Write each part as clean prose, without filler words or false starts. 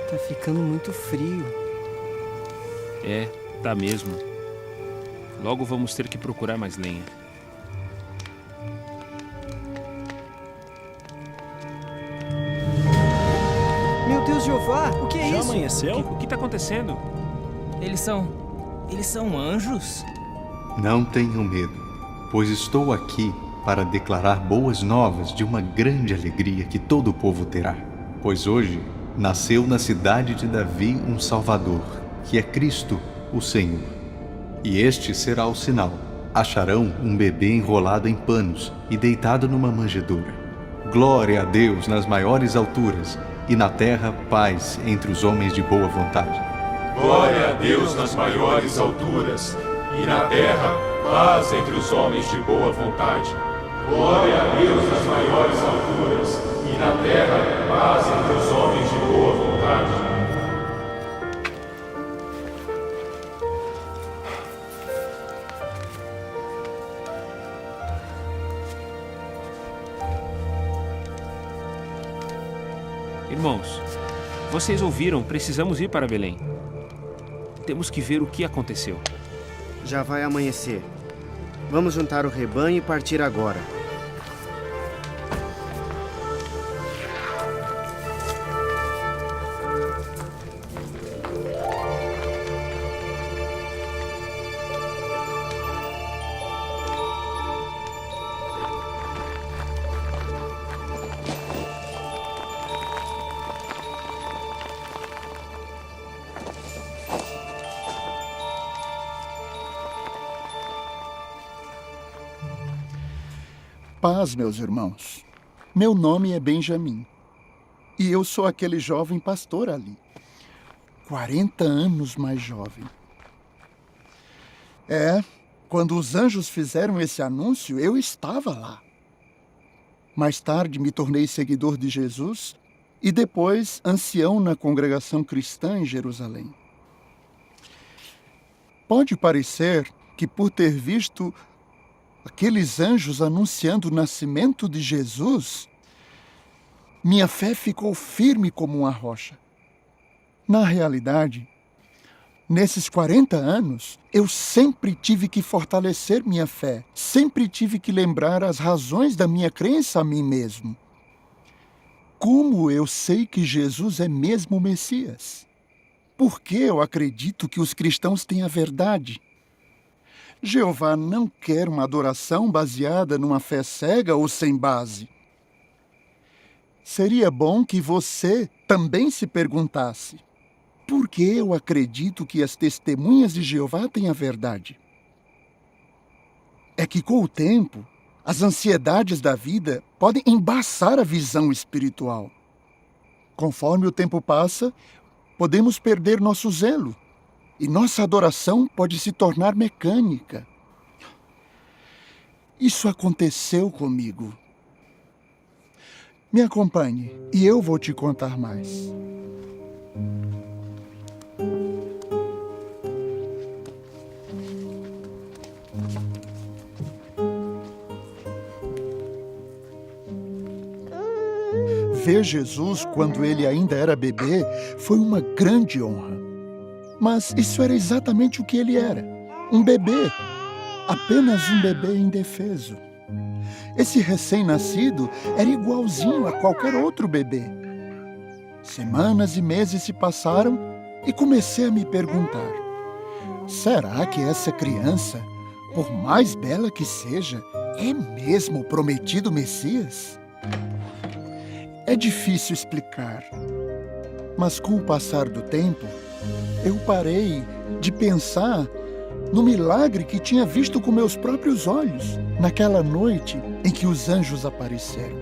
Tá ficando muito frio. É, tá mesmo. Logo vamos ter que procurar mais lenha. Meu Deus, Jeová, o que é Já isso? amanheceu? O que tá acontecendo? Eles são anjos? Não tenham medo, pois estou aqui para declarar boas novas de uma grande alegria que todo o povo terá. Pois hoje nasceu na cidade de Davi um Salvador, que é Cristo, o Senhor. E este será o sinal: acharão um bebê enrolado em panos e deitado numa manjedoura. Glória a Deus nas maiores alturas, e na terra paz entre os homens de boa vontade. Glória a Deus nas maiores alturas, e na terra paz entre os homens de boa vontade. Glória a Deus nas maiores alturas, e na terra paz entre os homens de boa vontade. Irmãos, vocês ouviram, precisamos ir para Belém. Temos que ver o que aconteceu. Já vai amanhecer. Vamos juntar o rebanho e partir agora. Paz, meus irmãos. Meu nome é Benjamim. E eu sou aquele jovem pastor ali. 40 anos mais jovem. Quando os anjos fizeram esse anúncio, eu estava lá. Mais tarde me tornei seguidor de Jesus e depois ancião na congregação cristã em Jerusalém. Pode parecer que por ter visto aqueles anjos anunciando o nascimento de Jesus, minha fé ficou firme como uma rocha. Na realidade, nesses 40 anos, eu sempre tive que fortalecer minha fé, sempre tive que lembrar as razões da minha crença a mim mesmo. Como eu sei que Jesus é mesmo o Messias? Por que eu acredito que os cristãos têm a verdade? Jeová não quer uma adoração baseada numa fé cega ou sem base. Seria bom que você também se perguntasse: por que eu acredito que as testemunhas de Jeová têm a verdade? É que com o tempo, as ansiedades da vida podem embaçar a visão espiritual. Conforme o tempo passa, podemos perder nosso zelo. E nossa adoração pode se tornar mecânica. Isso aconteceu comigo. Me acompanhe e eu vou te contar mais. Ver Jesus quando ele ainda era bebê foi uma grande honra. Mas isso era exatamente o que ele era. Um bebê. Apenas um bebê indefeso. Esse recém-nascido era igualzinho a qualquer outro bebê. Semanas e meses se passaram e comecei a me perguntar: será que essa criança, por mais bela que seja, é mesmo o prometido Messias? É difícil explicar. Mas com o passar do tempo, eu parei de pensar no milagre que tinha visto com meus próprios olhos naquela noite em que os anjos apareceram.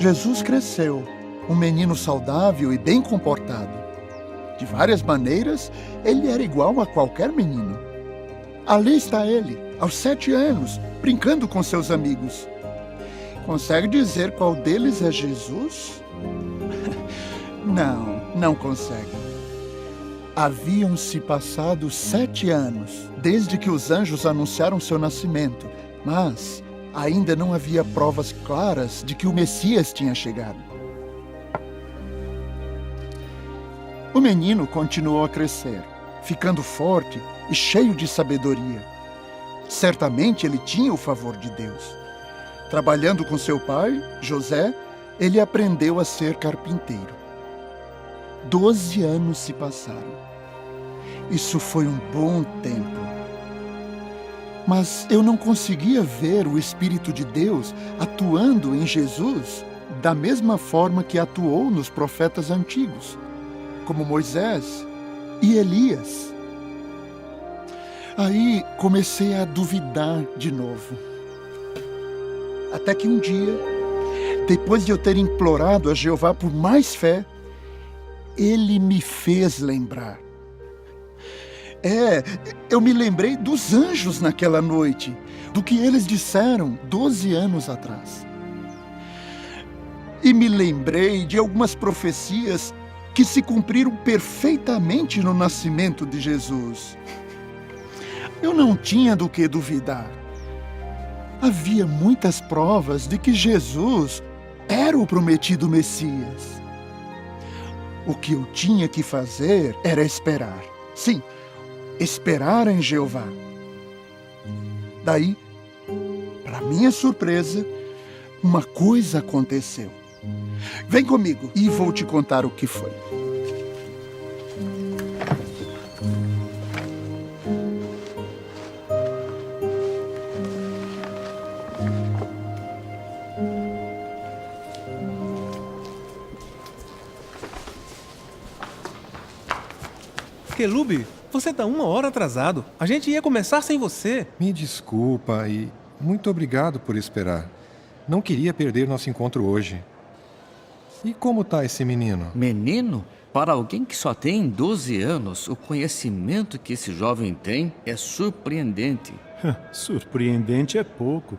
Jesus cresceu, um menino saudável e bem comportado. De várias maneiras, ele era igual a qualquer menino. Ali está ele, aos 7 anos, brincando com seus amigos. Consegue dizer qual deles é Jesus? Não consegue. Haviam-se passado 7 anos, desde que os anjos anunciaram seu nascimento, mas ainda não havia provas claras de que o Messias tinha chegado. O menino continuou a crescer, ficando forte e cheio de sabedoria. Certamente ele tinha o favor de Deus. Trabalhando com seu pai, José, ele aprendeu a ser carpinteiro. 12 anos se passaram. Isso foi um bom tempo. Mas eu não conseguia ver o Espírito de Deus atuando em Jesus da mesma forma que atuou nos profetas antigos, como Moisés e Elias. Aí comecei a duvidar de novo. Até que um dia, depois de eu ter implorado a Jeová por mais fé, ele me fez lembrar. Eu me lembrei dos anjos naquela noite, do que eles disseram 12 anos atrás. E me lembrei de algumas profecias que se cumpriram perfeitamente no nascimento de Jesus. Eu não tinha do que duvidar. Havia muitas provas de que Jesus era o prometido Messias. O que eu tinha que fazer era esperar. Sim, esperar em Jeová. Daí, para minha surpresa, uma coisa aconteceu. Vem comigo e vou te contar o que foi. Kelub, você tá 1 hora atrasado. A gente ia começar sem você. Me desculpa e muito obrigado por esperar. Não queria perder nosso encontro hoje. E como tá esse menino? Menino? Para alguém que só tem 12 anos, o conhecimento que esse jovem tem é surpreendente. Surpreendente é pouco.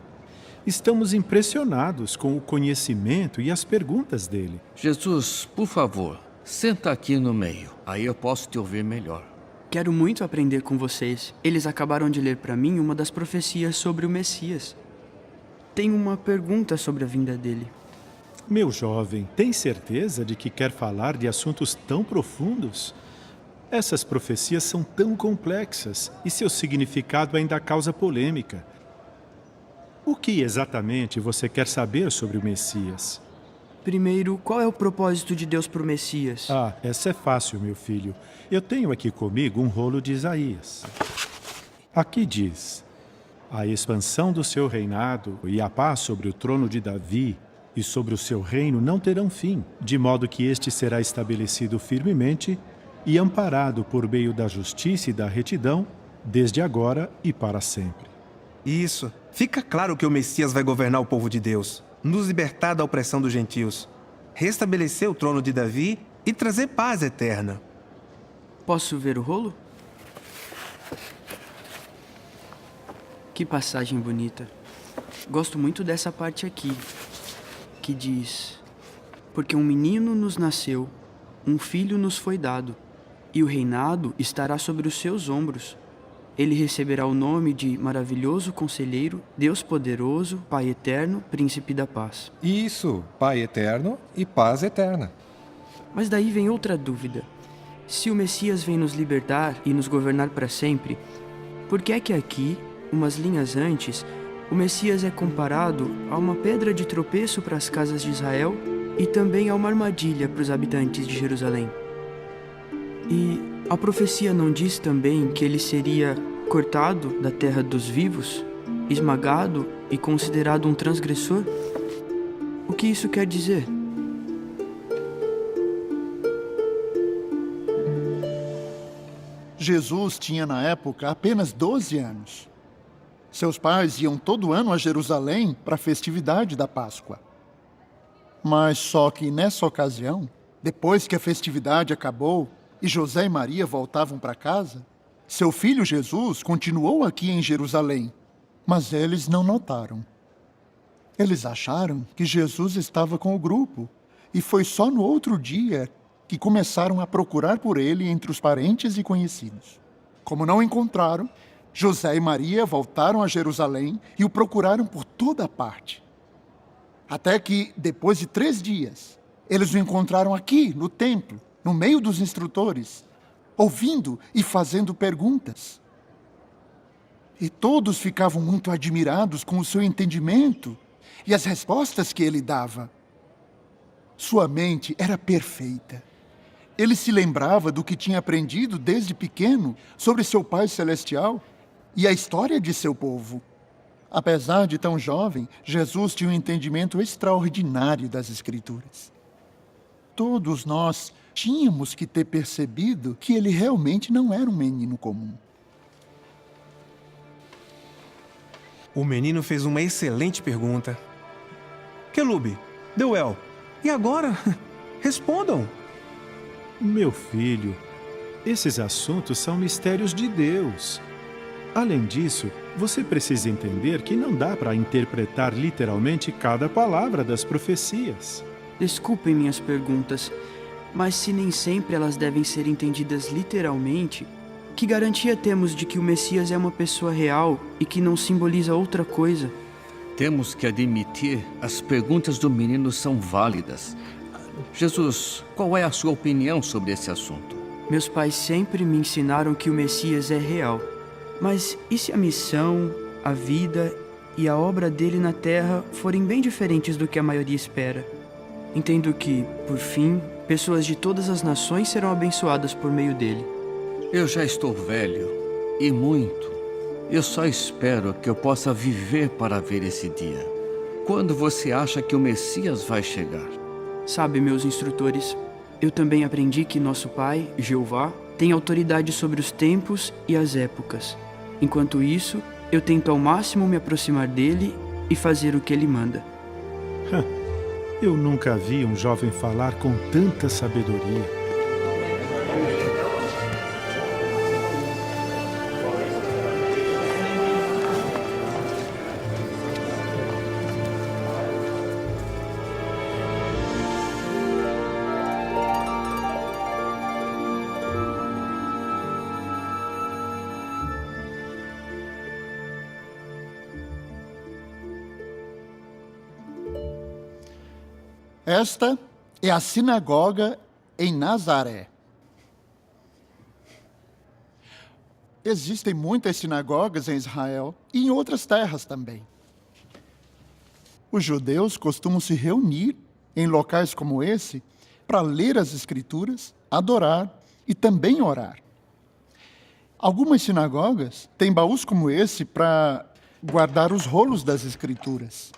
Estamos impressionados com o conhecimento e as perguntas dele. Jesus, por favor, senta aqui no meio. Aí eu posso te ouvir melhor. Quero muito aprender com vocês. Eles acabaram de ler para mim uma das profecias sobre o Messias. Tenho uma pergunta sobre a vinda dele. Meu jovem, tem certeza de que quer falar de assuntos tão profundos? Essas profecias são tão complexas e seu significado ainda causa polêmica. O que exatamente você quer saber sobre o Messias? Primeiro, qual é o propósito de Deus para o Messias? Essa é fácil, meu filho. Eu tenho aqui comigo um rolo de Isaías. Aqui diz: a expansão do seu reinado e a paz sobre o trono de Davi e sobre o seu reino não terão fim, de modo que este será estabelecido firmemente e amparado por meio da justiça e da retidão, desde agora e para sempre. Isso. Fica claro que o Messias vai governar o povo de Deus, nos libertar da opressão dos gentios, restabelecer o trono de Davi e trazer paz eterna. Posso ver o rolo? Que passagem bonita. Gosto muito dessa parte aqui, que diz: porque um menino nos nasceu, um filho nos foi dado, e o reinado estará sobre os seus ombros. Ele receberá o nome de Maravilhoso Conselheiro, Deus Poderoso, Pai Eterno, Príncipe da Paz. Isso, Pai Eterno e Paz Eterna. Mas daí vem outra dúvida. Se o Messias vem nos libertar e nos governar para sempre, por que é que aqui, umas linhas antes, o Messias é comparado a uma pedra de tropeço para as casas de Israel e também a uma armadilha para os habitantes de Jerusalém? E a profecia não diz também que ele seria cortado da terra dos vivos, esmagado e considerado um transgressor? O que isso quer dizer? Jesus tinha na época apenas 12 anos. Seus pais iam todo ano a Jerusalém para a festividade da Páscoa. Mas só que nessa ocasião, depois que a festividade acabou e José e Maria voltavam para casa, seu filho Jesus continuou aqui em Jerusalém, mas eles não notaram. Eles acharam que Jesus estava com o grupo e foi só no outro dia que começaram a procurar por ele entre os parentes e conhecidos. Como não encontraram, José e Maria voltaram a Jerusalém e o procuraram por toda parte. Até que, depois de 3 dias, eles o encontraram aqui, no templo, no meio dos instrutores, ouvindo e fazendo perguntas. E todos ficavam muito admirados com o seu entendimento e as respostas que ele dava. Sua mente era perfeita. Ele se lembrava do que tinha aprendido desde pequeno sobre seu Pai Celestial e a história de seu povo. Apesar de tão jovem, Jesus tinha um entendimento extraordinário das Escrituras. Todos nós tínhamos que ter percebido que ele realmente não era um menino comum. O menino fez uma excelente pergunta. Quelube, Deuel, e agora? Respondam! Meu filho, esses assuntos são mistérios de Deus. Além disso, você precisa entender que não dá para interpretar literalmente cada palavra das profecias. Desculpem minhas perguntas, mas se nem sempre elas devem ser entendidas literalmente, que garantia temos de que o Messias é uma pessoa real e que não simboliza outra coisa? Temos que admitir, as perguntas do menino são válidas. Jesus, qual é a sua opinião sobre esse assunto? Meus pais sempre me ensinaram que o Messias é real. Mas e se a missão, a vida e a obra dele na Terra forem bem diferentes do que a maioria espera? Entendo que, por fim, pessoas de todas as nações serão abençoadas por meio dele. Eu já estou velho, e muito. Eu só espero que eu possa viver para ver esse dia. Quando você acha que o Messias vai chegar? Sabe, meus instrutores, eu também aprendi que nosso Pai, Jeová, tem autoridade sobre os tempos e as épocas. Enquanto isso, eu tento ao máximo me aproximar dele e fazer o que ele manda. Eu nunca vi um jovem falar com tanta sabedoria. Esta é a sinagoga em Nazaré. Existem muitas sinagogas em Israel e em outras terras também. Os judeus costumam se reunir em locais como esse para ler as Escrituras, adorar e também orar. Algumas sinagogas têm baús como esse para guardar os rolos das Escrituras.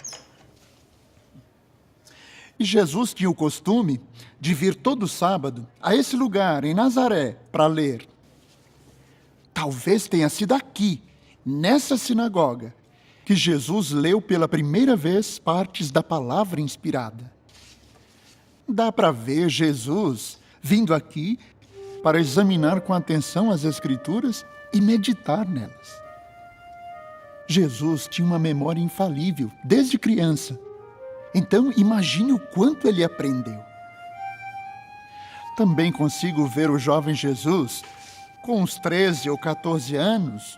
E Jesus tinha o costume de vir todo sábado a esse lugar, em Nazaré, para ler. Talvez tenha sido aqui, nessa sinagoga, que Jesus leu pela primeira vez partes da palavra inspirada. Dá para ver Jesus vindo aqui para examinar com atenção as Escrituras e meditar nelas. Jesus tinha uma memória infalível, desde criança. Então, imagine o quanto ele aprendeu. Também consigo ver o jovem Jesus, com uns 13 ou 14 anos,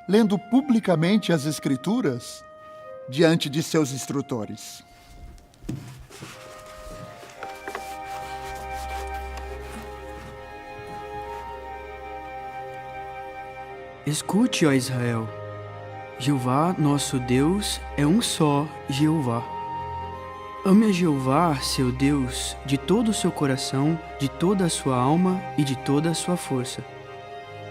lendo publicamente as Escrituras diante de seus instrutores. Escute, ó Israel. Jeová, nosso Deus, é um só Jeová. Ame a Jeová, seu Deus, de todo o seu coração, de toda a sua alma e de toda a sua força.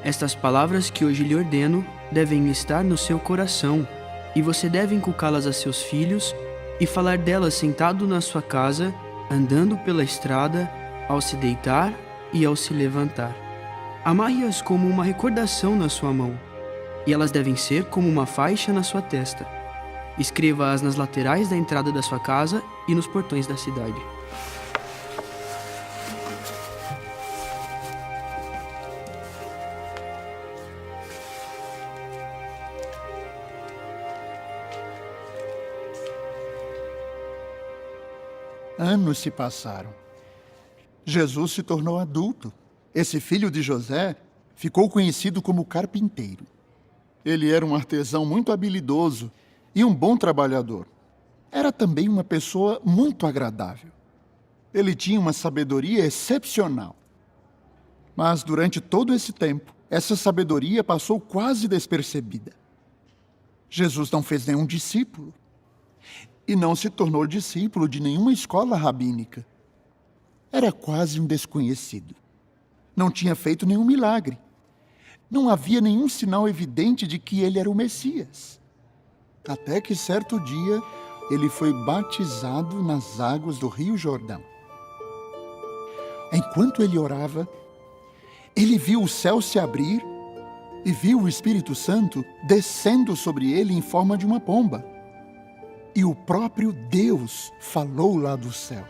Estas palavras que hoje lhe ordeno devem estar no seu coração, e você deve inculcá-las a seus filhos e falar delas sentado na sua casa, andando pela estrada, ao se deitar e ao se levantar. Amarre-as como uma recordação na sua mão, e elas devem ser como uma faixa na sua testa. Escreva-as nas laterais da entrada da sua casa e nos portões da cidade. Anos se passaram. Jesus se tornou adulto. Esse filho de José ficou conhecido como carpinteiro. Ele era um artesão muito habilidoso e um bom trabalhador. Era também uma pessoa muito agradável. Ele tinha uma sabedoria excepcional. Mas durante todo esse tempo, essa sabedoria passou quase despercebida. Jesus não fez nenhum discípulo. E não se tornou discípulo de nenhuma escola rabínica. Era quase um desconhecido. Não tinha feito nenhum milagre. Não havia nenhum sinal evidente de que ele era o Messias. Até que certo dia, ele foi batizado nas águas do Rio Jordão. Enquanto ele orava, ele viu o céu se abrir e viu o Espírito Santo descendo sobre ele em forma de uma pomba. E o próprio Deus falou lá do céu.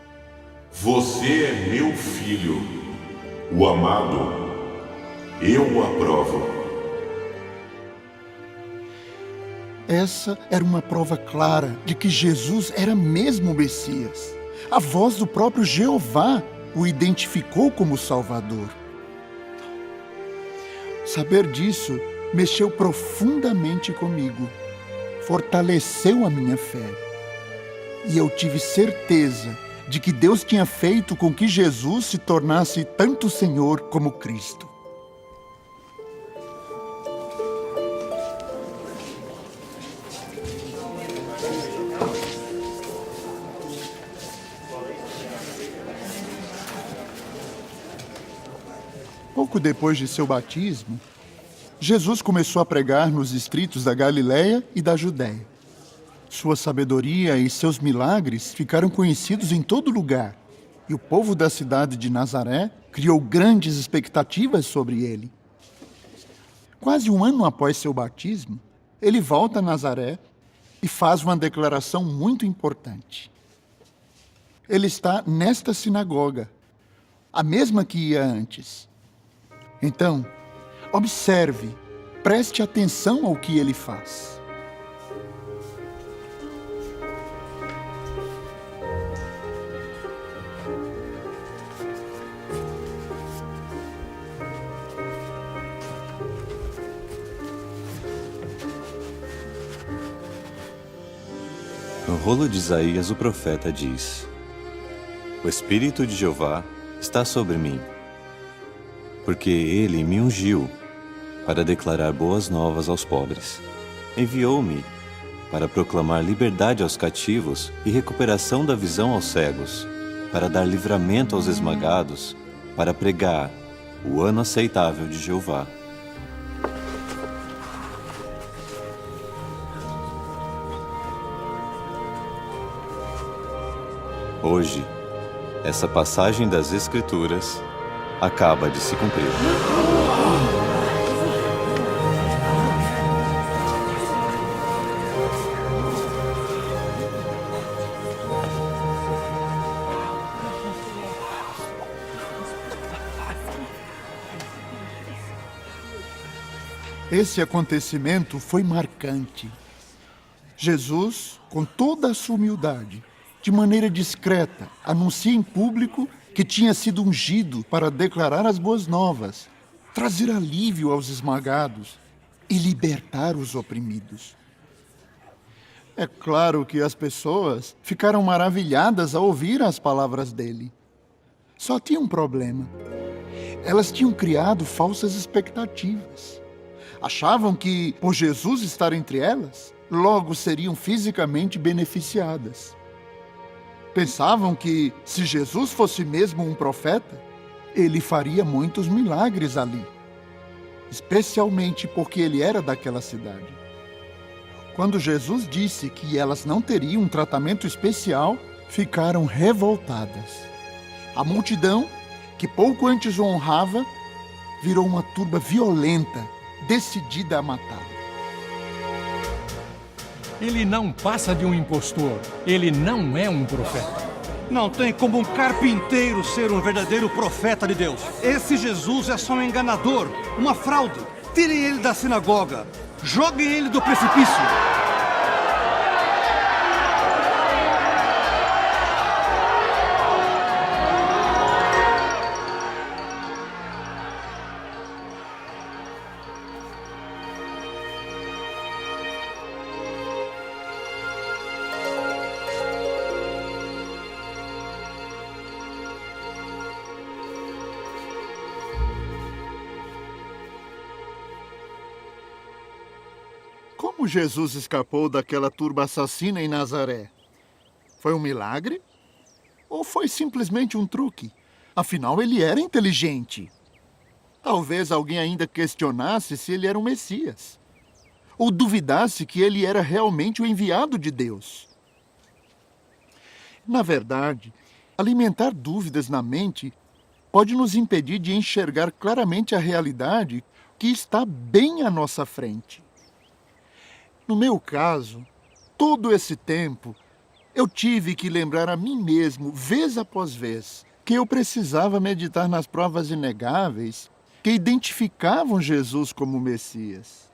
Você é meu filho, o amado. Eu o aprovo. Essa era uma prova clara de que Jesus era mesmo o Messias. A voz do próprio Jeová o identificou como Salvador. Saber disso mexeu profundamente comigo. Fortaleceu a minha fé. E eu tive certeza de que Deus tinha feito com que Jesus se tornasse tanto Senhor como Cristo. Pouco depois de seu batismo, Jesus começou a pregar nos distritos da Galileia e da Judéia. Sua sabedoria e seus milagres ficaram conhecidos em todo lugar, e o povo da cidade de Nazaré criou grandes expectativas sobre ele. Quase um ano após seu batismo, ele volta a Nazaré e faz uma declaração muito importante. Ele está nesta sinagoga, a mesma que ia antes. Então, observe, preste atenção ao que ele faz. No rolo de Isaías, o profeta diz: O Espírito de Jeová está sobre mim, porque ele me ungiu para declarar boas novas aos pobres. Enviou-me para proclamar liberdade aos cativos e recuperação da visão aos cegos, para dar livramento aos esmagados, para pregar o ano aceitável de Jeová. Hoje, essa passagem das Escrituras acaba de se cumprir. Esse acontecimento foi marcante. Jesus, com toda a sua humildade, de maneira discreta, anuncia em público que tinha sido ungido para declarar as boas novas, trazer alívio aos esmagados e libertar os oprimidos. É claro que as pessoas ficaram maravilhadas ao ouvir as palavras dele. Só tinha um problema. Elas tinham criado falsas expectativas. Achavam que, por Jesus estar entre elas, logo seriam fisicamente beneficiadas. Pensavam que, se Jesus fosse mesmo um profeta, ele faria muitos milagres ali, especialmente porque ele era daquela cidade. Quando Jesus disse que elas não teriam um tratamento especial, ficaram revoltadas. A multidão, que pouco antes o honrava, virou uma turba violenta, decidida a matá-lo. Ele não passa de um impostor. Ele não é um profeta. Não tem como um carpinteiro ser um verdadeiro profeta de Deus. Esse Jesus é só um enganador, uma fraude. Tirem ele da sinagoga. Joguem ele do precipício. Como Jesus escapou daquela turba assassina em Nazaré? Foi um milagre? Ou foi simplesmente um truque? Afinal, ele era inteligente. Talvez alguém ainda questionasse se ele era um Messias. Ou duvidasse que ele era realmente o enviado de Deus. Na verdade, alimentar dúvidas na mente pode nos impedir de enxergar claramente a realidade que está bem à nossa frente. No meu caso, todo esse tempo, eu tive que lembrar a mim mesmo, vez após vez, que eu precisava meditar nas provas inegáveis que identificavam Jesus como Messias.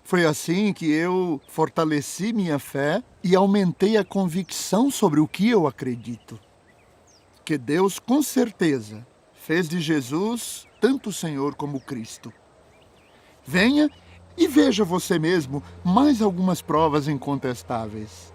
Foi assim que eu fortaleci minha fé e aumentei a convicção sobre o que eu acredito. Que Deus, com certeza, fez de Jesus tanto o Senhor como o Cristo. Venha e veja você mesmo mais algumas provas incontestáveis.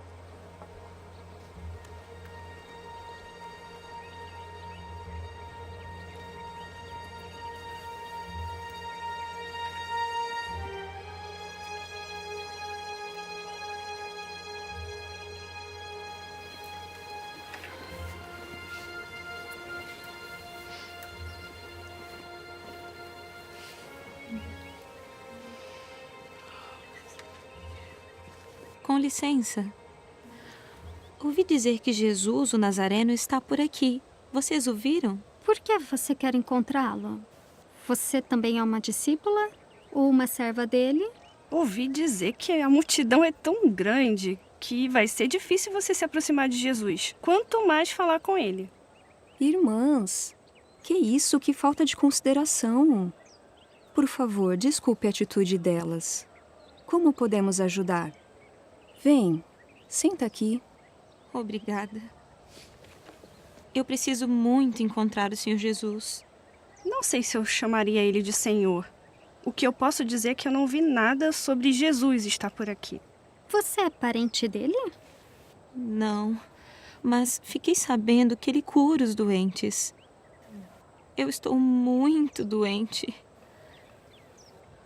Com licença. Ouvi dizer que Jesus, o Nazareno, está por aqui. Vocês o viram? Por que você quer encontrá-lo? Você também é uma discípula? Ou uma serva dele? Ouvi dizer que a multidão é tão grande que vai ser difícil você se aproximar de Jesus. Quanto mais falar com ele. Irmãs, que isso? Que falta de consideração. Por favor, desculpe a atitude delas. Como podemos ajudar? Vem, senta aqui. Obrigada. Eu preciso muito encontrar o Senhor Jesus. Não sei se eu chamaria ele de Senhor. O que eu posso dizer é que eu não vi nada sobre Jesus estar por aqui. Você é parente dele? Não, mas fiquei sabendo que ele cura os doentes. Eu estou muito doente.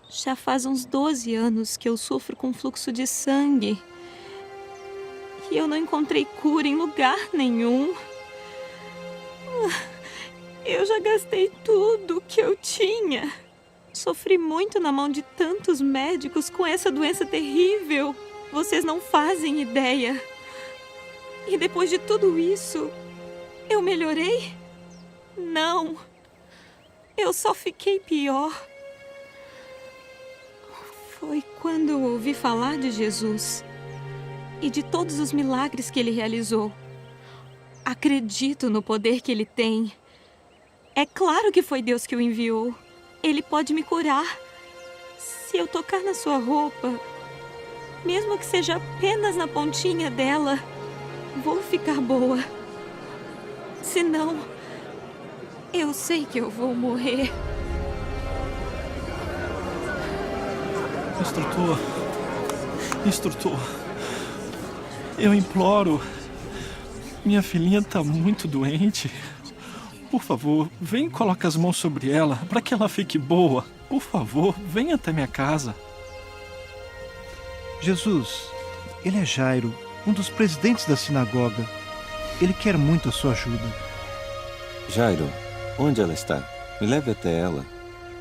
Já faz uns 12 anos que eu sofro com fluxo de sangue. E eu não encontrei cura em lugar nenhum. Eu já gastei tudo que eu tinha. Sofri muito na mão de tantos médicos com essa doença terrível. Vocês não fazem ideia. E depois de tudo isso, eu melhorei? Não. Eu só fiquei pior. Foi quando eu ouvi falar de Jesus e de todos os milagres que ele realizou. Acredito no poder que ele tem. É claro que foi Deus que o enviou. Ele pode me curar. Se eu tocar na sua roupa, mesmo que seja apenas na pontinha dela, vou ficar boa. Senão, eu sei que eu vou morrer. Instrutor, eu imploro. Minha filhinha está muito doente. Por favor, vem e coloque as mãos sobre ela para que ela fique boa. Por favor, venha até minha casa. Jesus, ele é Jairo, um dos presidentes da sinagoga. Ele quer muito a sua ajuda. Jairo, onde ela está? Me leve até ela.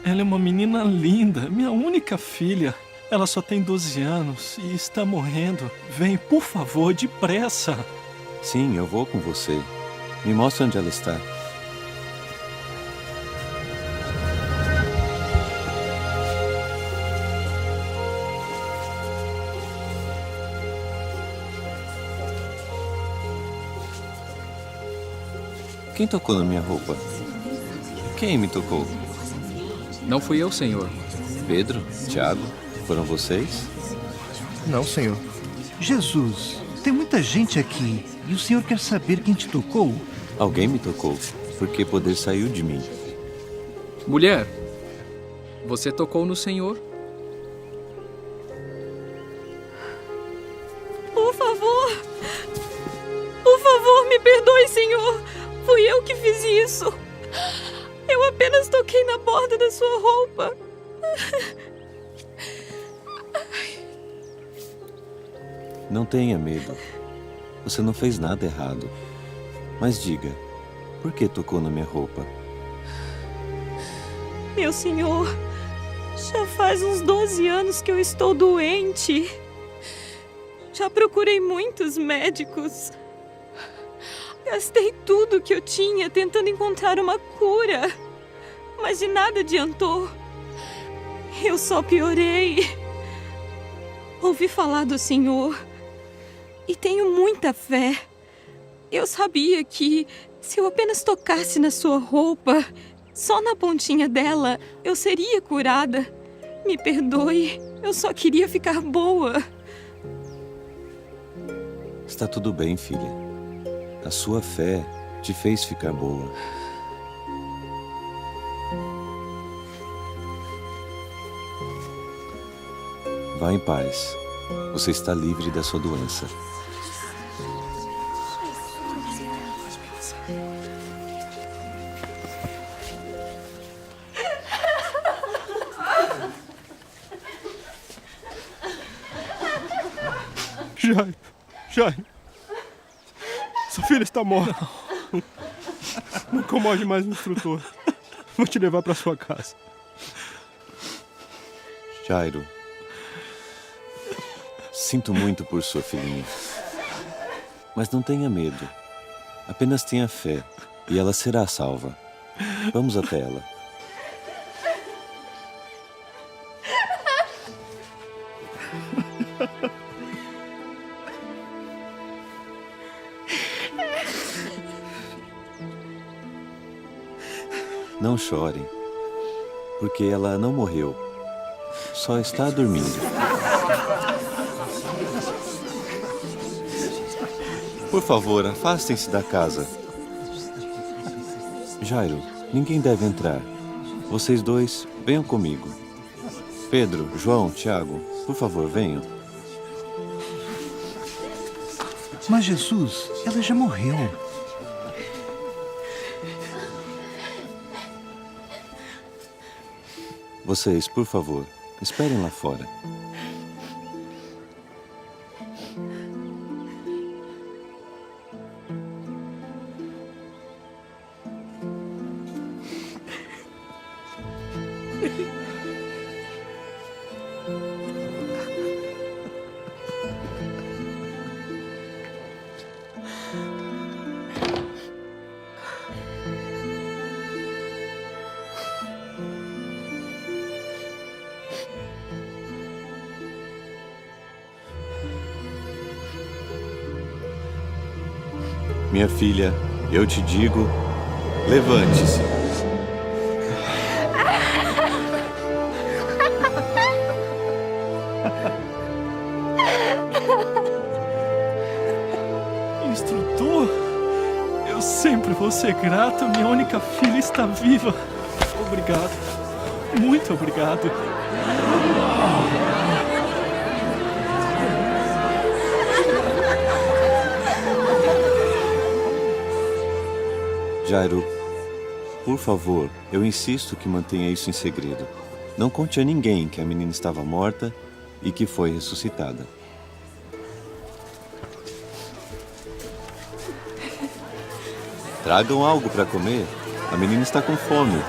Ela é uma menina linda, minha única filha. Ela só tem 12 anos e está morrendo. Vem, por favor, depressa. Sim, eu vou com você. Me mostre onde ela está. Quem tocou na minha roupa? Quem me tocou? Não fui eu, Senhor. Pedro? Tiago? Foram vocês? Não, Senhor. Jesus, tem muita gente aqui e o Senhor quer saber quem te tocou? Alguém me tocou, porque poder saiu de mim. Mulher, você tocou no Senhor? Por favor, me perdoe, Senhor. Fui eu que fiz isso. Eu apenas toquei na borda da sua roupa. Não tenha medo. Você não fez nada errado. Mas diga, por que tocou na minha roupa? Meu senhor, já faz uns 12 anos que eu estou doente. Já procurei muitos médicos. Gastei tudo que eu tinha tentando encontrar uma cura. Mas de nada adiantou. Eu só piorei. Ouvi falar do Senhor e tenho muita fé. Eu sabia que se eu apenas tocasse na sua roupa, só na pontinha dela, eu seria curada. Me perdoe, eu só queria ficar boa. Está tudo bem, filha. A sua fé te fez ficar boa. Vá em paz. Você está livre da sua doença. Jairo, sua filha está morta. Não incomode mais o instrutor. Vou te levar para sua casa. Jairo, sinto muito por sua filhinha. Mas não tenha medo. Apenas tenha fé e ela será salva. Vamos até ela. Não chorem, porque ela não morreu, só está dormindo. Por favor, afastem-se da casa. Jairo, ninguém deve entrar. Vocês dois, venham comigo. Pedro, João, Tiago, por favor, venham. Mas Jesus, ela já morreu. Vocês, por favor, esperem lá fora. Minha filha, eu te digo, levante-se. Instrutor, eu sempre vou ser grato. Minha única filha está viva. Obrigado. Muito obrigado. Jairo, por favor, eu insisto que mantenha isso em segredo. Não conte a ninguém que a menina estava morta e que foi ressuscitada. Tragam algo para comer. A menina está com fome.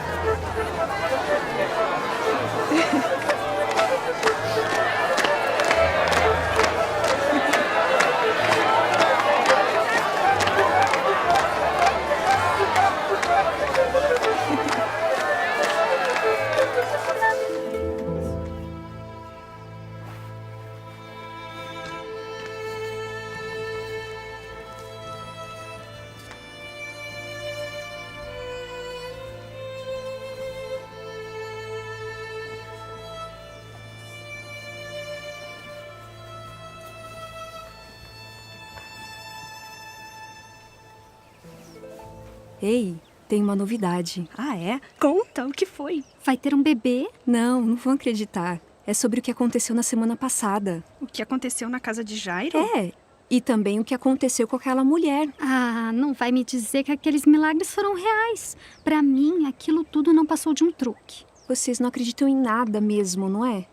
Ei, tem uma novidade. Ah, é? Conta, o que foi? Vai ter um bebê? Não vão acreditar. É sobre o que aconteceu na semana passada. O que aconteceu na casa de Jairo? É, e também o que aconteceu com aquela mulher. Ah, não vai me dizer que aqueles milagres foram reais. Pra mim, aquilo tudo não passou de um truque. Vocês não acreditam em nada mesmo, não é?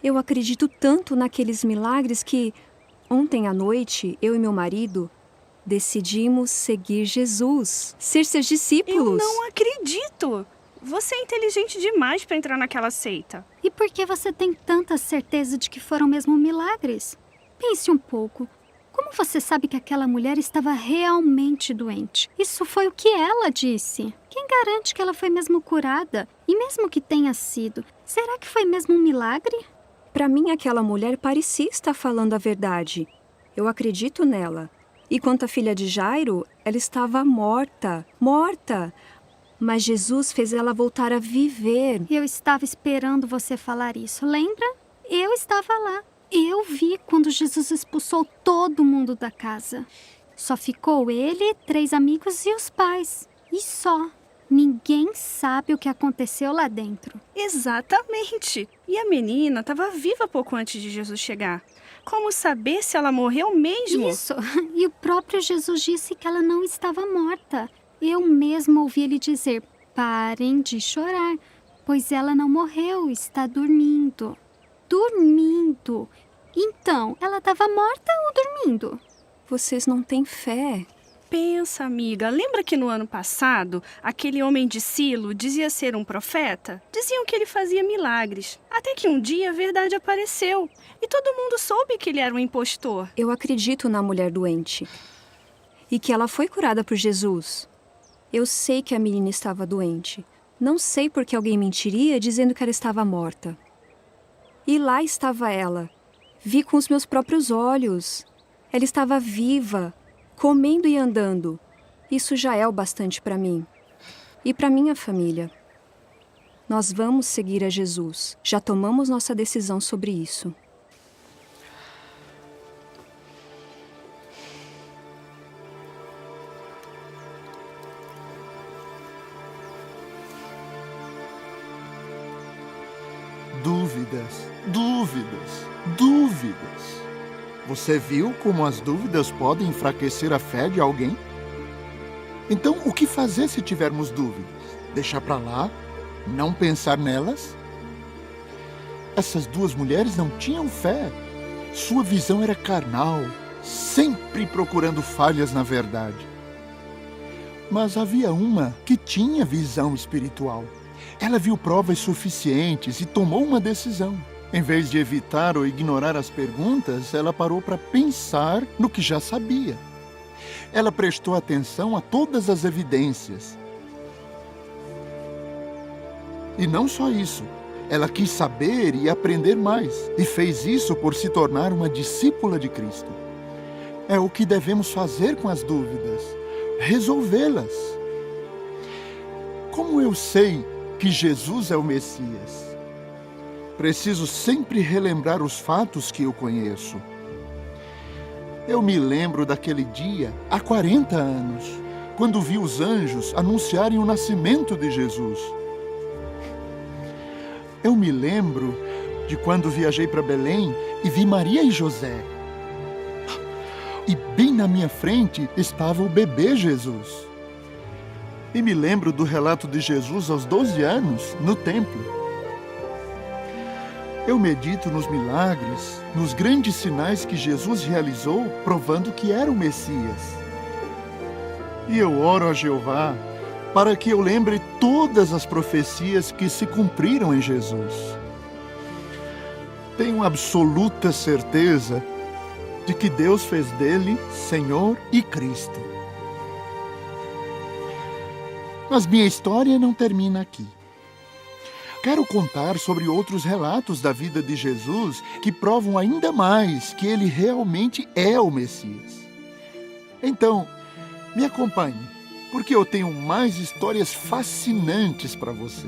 Eu acredito tanto naqueles milagres que, ontem à noite, eu e meu marido decidimos seguir Jesus, ser seus discípulos. Eu não acredito! Você é inteligente demais para entrar naquela seita. E por que você tem tanta certeza de que foram mesmo milagres? Pense um pouco. Como você sabe que aquela mulher estava realmente doente? Isso foi o que ela disse. Quem garante que ela foi mesmo curada? E mesmo que tenha sido, será que foi mesmo um milagre? Para mim, aquela mulher parecia estar falando a verdade. Eu acredito nela. E quanto à filha de Jairo, ela estava morta. Morta! Mas Jesus fez ela voltar a viver. Eu estava esperando você falar isso, lembra? Eu estava lá. Eu vi quando Jesus expulsou todo mundo da casa. Só ficou ele, 3 amigos e os pais. E só. Ninguém sabe o que aconteceu lá dentro. Exatamente. E a menina estava viva pouco antes de Jesus chegar. Como saber se ela morreu mesmo? Isso. E o próprio Jesus disse que ela não estava morta. Eu mesma ouvi ele dizer, parem de chorar, pois ela não morreu, está dormindo. Dormindo. Então, ela estava morta ou dormindo? Vocês não têm fé. Pensa, amiga, lembra que no ano passado, aquele homem de Silo dizia ser um profeta? Diziam que ele fazia milagres. Até que um dia a verdade apareceu. E todo mundo soube que ele era um impostor. Eu acredito na mulher doente. E que ela foi curada por Jesus. Eu sei que a menina estava doente. Não sei por que alguém mentiria dizendo que ela estava morta. E lá estava ela. Vi com os meus próprios olhos. Ela estava viva, comendo e andando. Isso já é o bastante para mim. E para minha família. Nós vamos seguir a Jesus. Já tomamos nossa decisão sobre isso. Dúvidas, dúvidas, dúvidas. Você viu como as dúvidas podem enfraquecer a fé de alguém? Então, o que fazer se tivermos dúvidas? Deixar para lá? Não pensar nelas? Essas 2 mulheres não tinham fé. Sua visão era carnal, sempre procurando falhas na verdade. Mas havia uma que tinha visão espiritual. Ela viu provas suficientes e tomou uma decisão. Em vez de evitar ou ignorar as perguntas, ela parou para pensar no que já sabia. Ela prestou atenção a todas as evidências. E não só isso, ela quis saber e aprender mais, e fez isso por se tornar uma discípula de Cristo. É o que devemos fazer com as dúvidas, resolvê-las. Como eu sei que Jesus é o Messias? Preciso sempre relembrar os fatos que eu conheço. Eu me lembro daquele dia, há 40 anos, quando vi os anjos anunciarem o nascimento de Jesus. Eu me lembro de quando viajei para Belém e vi Maria e José. E bem na minha frente estava o bebê Jesus. E me lembro do relato de Jesus aos 12 anos, no templo. Eu medito nos milagres, nos grandes sinais que Jesus realizou, provando que era o Messias. E eu oro a Jeová para que eu lembre todas as profecias que se cumpriram em Jesus. Tenho absoluta certeza de que Deus fez dele Senhor e Cristo. Mas minha história não termina aqui. Quero contar sobre outros relatos da vida de Jesus que provam ainda mais que ele realmente é o Messias. Então, me acompanhe, porque eu tenho mais histórias fascinantes para você.